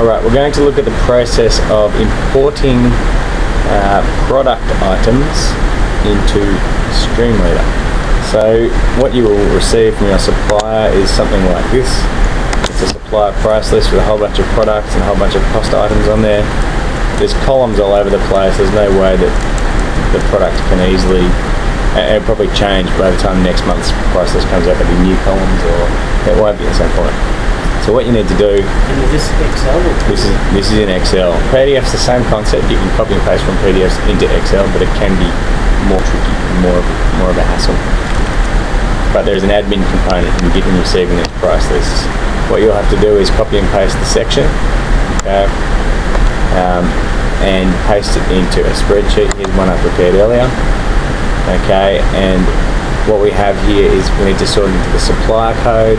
Alright, we're going to look at the process of importing product items into StreamLeader. So what you will receive from your supplier is something like this. It's a supplier price list with a whole bunch of products and a whole bunch of cost items on there. There's columns all over the place. There's no way that the product can easily, it'll probably change by the time next month's price list comes out. There'll be new columns, or it won't be at the same point. So what you need to do, and is this Excel? This is in Excel. PDF's the same concept. You can copy and paste from PDFs into Excel, but it can be more tricky, more of a hassle. But there's an admin component in getting receiving these price lists. What you'll have to do is copy and paste the section, okay, and paste it into a spreadsheet. Here's one I prepared earlier, okay. And what we have here is we need to sort into the supplier code,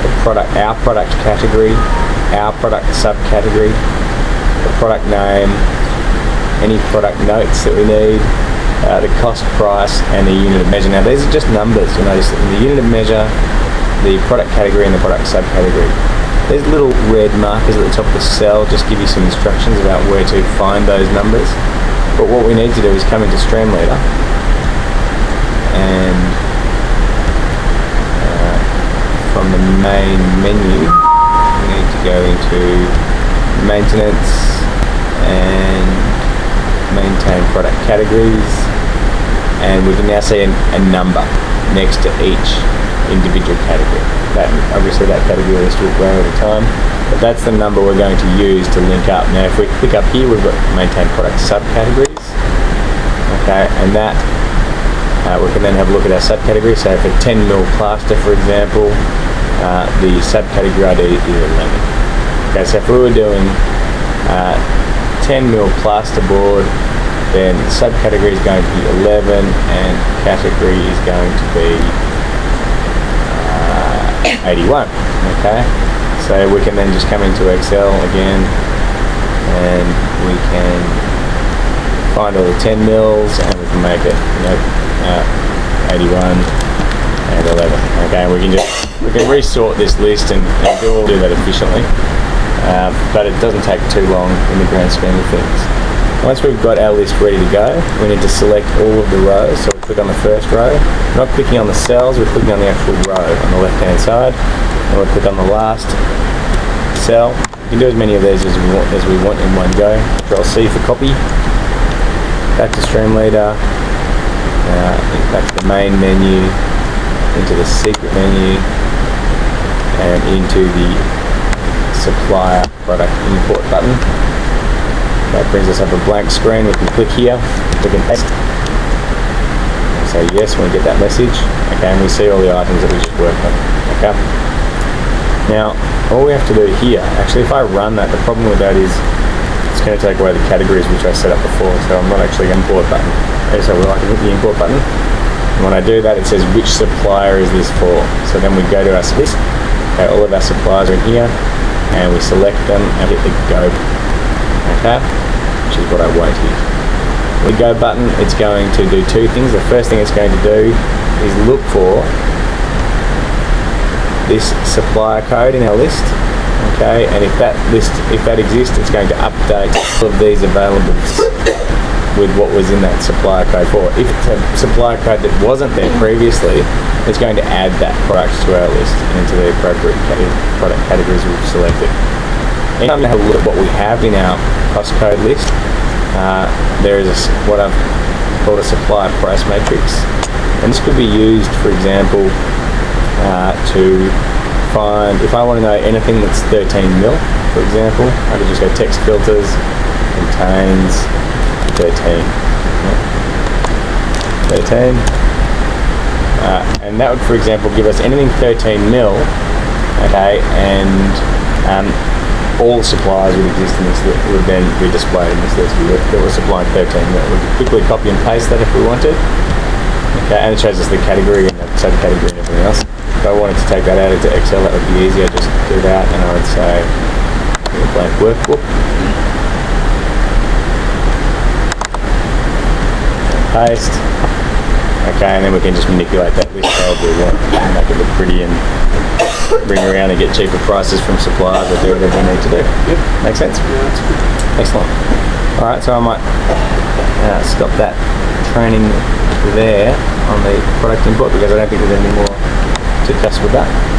our product category, our product subcategory, the product name, any product notes that we need, the cost price, and the unit of measure. Now these are just numbers. You'll notice that in the unit of measure, the product category and the product subcategory, there's little red markers at the top of the cell just give you some instructions about where to find those numbers. But what we need to do is come into StreamLeader and from the main menu, we need to go into maintenance and maintain product categories, and we can now see a number next to each individual category. Obviously that category list will grow over time, but that's the number we're going to use to link up. Now if we click up here, we've got maintain product subcategories, okay, and that we can then have a look at our subcategory. So for 10mm plaster, for example, the subcategory ID is 11. Okay, so if we were doing 10mm plasterboard, then the subcategory is going to be 11 and category is going to be 81. Okay, so we can then just come into Excel again and we can find all the 10mm and we can make it 81 and 11. Okay, we can resort this list and do that efficiently, but it doesn't take too long in the grand scheme of things. Once we've got our list ready to go, we need to select all of the rows. So we click on the first row. We're not clicking on the cells, we're clicking on the actual row on the left hand side, and we'll click on the last cell. You can do as many of these as we want in one go. Control C for copy. Back to StreamLeader. Back to the main menu, into the secret menu, and into the supplier product import button. That brings us up a blank screen. We can click here, we can paste, say yes when we get that message, okay, and we see all the items that we just worked on, okay. Now, all we have to do here, actually if I run that, the problem with that is it's going to take away the categories which I set up before, so I'm not actually going to import button. Okay, so I can hit the import button, and when I do that it says which supplier is this for. So then we go to our list, okay, all of our suppliers are in here, and we select them and hit the go, okay, which is what I want here. The go button, it's going to do two things. The first thing it's going to do is look for this supplier code in our list, okay, and if that exists, it's going to update all of these available with what was in that supplier code for. If it's a supplier code that wasn't there previously, it's going to add that product to our list and into the appropriate product categories we've selected. And I'm going to have a look at what we have in our cost code list. There is what I've called a supplier price matrix, and this could be used, for example, to find, if I want to know anything that's 13mm, for example, I could just go text filters, contains 13, and that would, for example, give us anything 13mm, okay, and all suppliers would exist in this list, would then be displayed in this list that was supplying 13mm. We could quickly copy and paste that if we wanted, okay, and it shows us the category and the subcategory and everything else. If I wanted to take that out into Excel, that would be easier. Just do that, and I would say blank workbook. Paste. Okay, and then we can just manipulate that list however we want and make it look pretty and ring around and get cheaper prices from suppliers or do whatever we need to do. Yep. Make sense? Yeah, that's good. Excellent. All right, so I might stop that training there on the product import because I don't think there's any more to discuss with that.